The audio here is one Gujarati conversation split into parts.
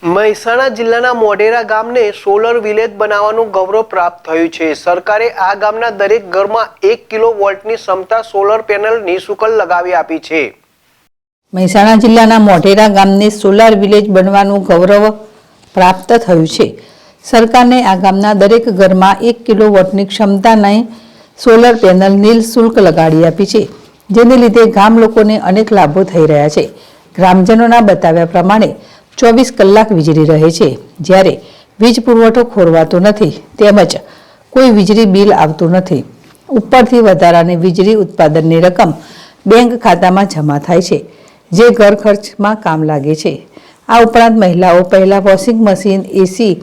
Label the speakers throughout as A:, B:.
A: મહેસાણા જિલ્લાના મોઢેરા ગામને સોલર વિલેજ બનાવવાનું ગૌરવ પ્રાપ્ત થયું છે। સરકારે આ ગામના દરેક ઘરમાં 1 કિલો વોલ્ટની ક્ષમતા સોલર પેનલ નિઃશુલ્ક લગાવી આપી છે।
B: મહેસાણા જિલ્લાના મોઢેરા ગામને સોલાર વિલેજ બનવાનું ગૌરવ પ્રાપ્ત થયું છે। સરકારને આ ગામના દરેક ઘરમાં 1 કિલો વોટની ક્ષમતાની સોલર પેનલ નિઃશુલ્ક લગાડી આપી છે, જેને લીધે ગામ લોકોને અનેક લાભો થઈ રહ્યા છે। ગ્રામજનોના બતાવ્યા પ્રમાણે 24 કલાક વીજળી રહે છે, જ્યારે વીજ પુરવઠો ખોરવાતો નથી, તેમજ કોઈ વીજળી બિલ આવતું નથી। ઉપરથી વધારાની વીજળી ઉત્પાદનની રકમ બેંક ખાતામાં જમા થાય છે, જે ઘર ખર્ચમાં કામ લાગે છે। આ ઉપરાંત મહિલાઓ પહેલા વોશિંગ મશીન, એસી,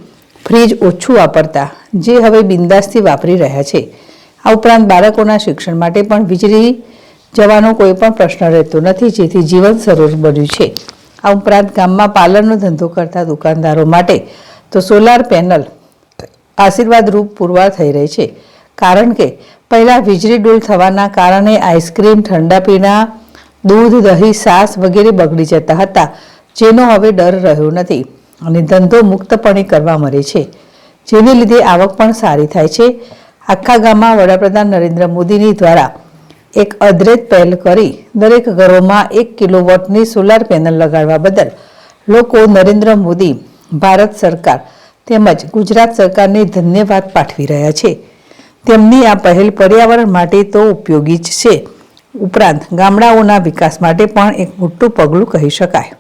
B: ફ્રીજ ઓછું વાપરતા, જે હવે બિંદાસથી વાપરી રહ્યા છે। આ ઉપરાંત બાળકોના શિક્ષણ માટે પણ વીજળી જવાનો કોઈ પણ પ્રશ્ન રહેતો નથી, જેથી જીવન સરળ બન્યું છે। આ ઉપરાંત ગામમાં પાર્લરનો ધંધો કરતા દુકાનદારો માટે તો સોલાર પેનલ આશીર્વાદરૂપ પુરવાર થઈ રહી છે, કારણ કે પહેલા વીજળી ડૂલ થવાના કારણે આઈસ્ક્રીમ, ઠંડા પીણા, દૂધ, દહીં, છાશ વગેરે બગડી જતા હતા, જેનો હવે ડર રહ્યો નથી અને ધંધો મુક્તપણે કરવા મળે છે, જેને લીધે આવક પણ સારી થાય છે। આખા ગામમાં વડાપ્રધાન નરેન્દ્ર મોદીની દ્વારા એક અદ્ભુત પહેલ કરી દરેક ઘરોમાં 1 કિલોવોટની સોલાર પેનલ લગાડવા બદલ લોકો નરેન્દ્ર મોદી, ભારત સરકાર તેમજ ગુજરાત સરકારને ધન્યવાદ પાઠવી રહ્યા છે। તેમની આ પહેલ પર્યાવરણ માટે તો ઉપયોગી જ છે, ઉપરાંત ગામડાઓના વિકાસ માટે પણ એક મોટું પગલું કહી શકાય।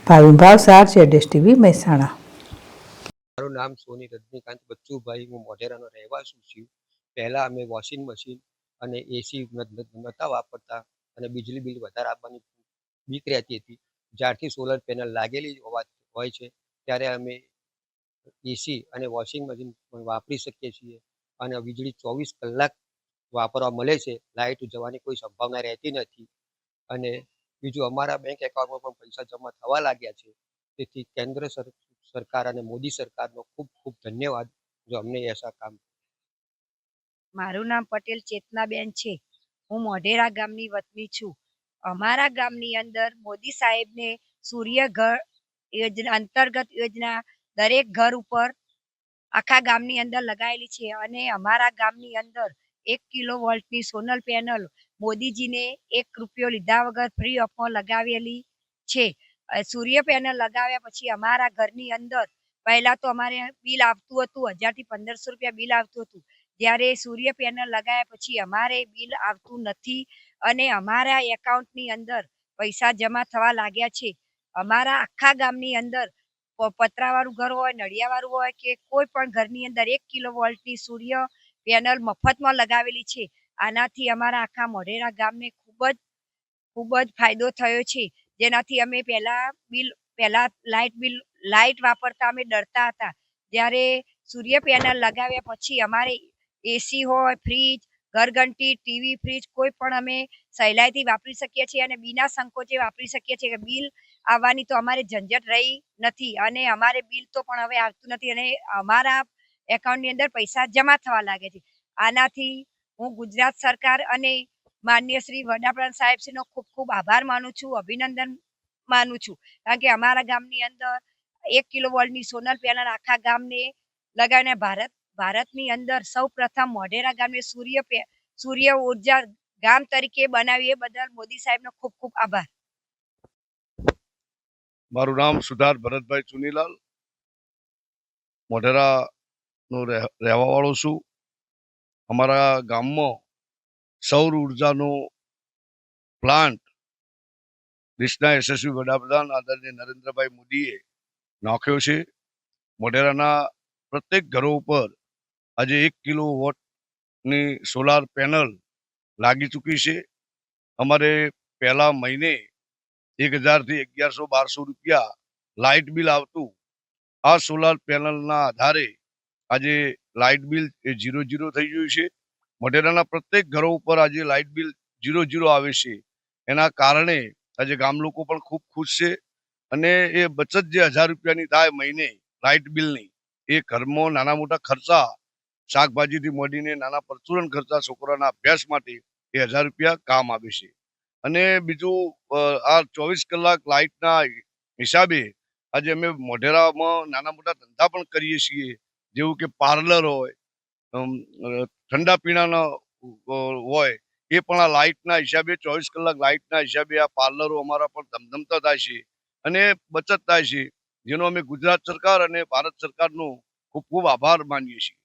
B: ભાવિન ભાવસાર, જેડેશ ટીવી, મહેસાણા।
C: મારું નામ સોની રજનીકાંત બચ્ચુભાઈ, હું મોઢેરાનો રહેવાસી છું। પહેલાં અમે વોશિંગ મશીન અને એસી નહોતા વાપરતા અને વીજળી બિલ વધારે આપવાની બીક રહેતી હતી। જ્યારથી સોલર પેનલ લાગેલી હોય છે, ત્યારે અમે એસી અને વોશિંગ મશીન વાપરી શકીએ છીએ અને વીજળી 24 કલાક વાપરવા મળે છે। લાઇટ જવાની કોઈ સંભાવના રહેતી નથી અને બીજું, અમારા બેંક એકાઉન્ટમાં પણ પૈસા જમા થવા લાગ્યા છે। તેથી કેન્દ્ર સરકાર અને મોદી સરકારનો ખૂબ ખૂબ ધન્યવાદ, જો અમને એસા કામ।
D: મારું નામ પટેલ ચેતનાબેન છે। હું મોઢેરા ગામની વતની છું। અમારા ગામની અંદર મોદી સાહેબને સૂર્ય ઘર યોજના અંતર્ગત યોજના દરેક ઘર ઉપર આખા ગામની અંદર લગાવેલી છે અને અમારા ગામની અંદર 1 કિલો વોલ્ટની સોલર પેનલ મોદીજીને 1 રૂપિયો લીધા વગર ફ્રી ઓફમાં લગાવેલી છે। સૂર્ય પેનલ લગાવ્યા પછી અમારા ઘરની અંદર પહેલા તો અમારે બિલ આવતું હતું 1000 થી 1500 રૂપિયા બિલ આવતું હતું, જ્યારે સૂર્ય પેનલ લગાવ્યા પછી અમારે બિલ આવતું નથી અને અમારા એકાઉન્ટની અંદર પૈસા જમા થવા લાગ્યા છે। અમારા આખા ગામની અંદર પતરાવાળું ઘર હોય, નળિયાવાળું હોય કે કોઈ પણ ઘરની અંદર 1 કિલો વોલ્ટની સૂર્ય પેનલ મફતમાં લગાવેલી છે। આનાથી અમારા આખા મોઢેરા ગામને ખૂબ જ ફાયદો થયો છે, જેનાથી અમે પહેલા લાઇટ વાપરતા અમે ડરતા હતા, જ્યારે સૂર્ય પેનલ લગાવ્યા પછી અમારે એસી હોય, ફ્રીજ, ઘરઘંટી, ટીવી, ફ્રીજ કોઈ પણ અમે સહેલાઈથી વાપરી શકીએ છીએ અને બીના સંકોચે વાપરી શકીએ છીએ। કે બિલ આવવાની તો અમારે ઝંઝટ રહી નથી અને અમારે બિલ તો પણ હવે આવતું નથી અને અમારા એકાઉન્ટની અંદર પૈસા જમા થવા લાગે છે। આનાથી હું ગુજરાત સરકાર અને માનનીય શ્રી વડાપ્રધાન સાહેબશ્રીનો ખૂબ ખૂબ આભાર માનું છું, અભિનંદન માનું છું, કારણ કે અમારા ગામની અંદર 1 કિલો વોલ્ટની સોલર પેનલ આખા ગામને લગાવીને ભારતની અંદર સૌ પ્રથમ મોઢેરા ગામને સૂર્ય ઉર્જા ગામ તરીકે બનાવી, એ બદલ મોદી સાહેબનો ખૂબ ખૂબ આભાર।
E: મારું નામ સુધાર ભરતભાઈ ચુનીલાલ, મોઢેરાનો રહેવાવાળો છું। અમારા ગામમાં સૌર ઉર્જાનો પ્લાન્ટ દેશના યશસ્વી વડાપ્રધાન આદરણીય નરેન્દ્રભાઈ મોદીએ નાખ્યો છે। મોઢેરાના પ્રત્યેક ઘરો ઉપર આજે 1 કિલો વોટની સોલાર પેનલ લાગી ચૂકી છે। અમારે પહેલા મહિને 1000 થી 1100-1200 રૂપિયા લાઇટ બિલ આવતું, આ સોલાર પેનલના આધારે આજે લાઇટ બિલ એ 0 થઈ ગયું છે। મોઢેરાના પ્રત્યેક ઘરો ઉપર આજે લાઇટ બિલ 0 આવે છે। એના કારણે આજે ગામ લોકો પણ ખૂબ ખુશ છે અને એ બચત જે 1000 રૂપિયાની થાય મહિને લાઇટ બિલની, એ ઘરમાં નાના મોટા ખર્ચા, શાકભાજીથી મોડીને નાના પરચુરણ ખર્ચા, છોકરાના અભ્યાસ માટે એ 1000 રૂપિયા કામ આવે છે। અને બીજું, આ 24 કલાક લાઇટના હિસાબે આજે અમે મોઢેરામાં નાના મોટા ધંધા પણ કરીએ છીએ, જેવું કે પાર્લર હોય, ઠંડા પીણાના હોય, એ પણ આ લાઇટના હિસાબે 24 કલાક લાઇટના હિસાબે આ પાર્લરો અમારા પણ ધમધમતા થાય છે અને બચત થાય છે, જેનો અમે ગુજરાત સરકાર અને ભારત સરકારનો ખૂબ ખૂબ આભાર માનીએ છીએ.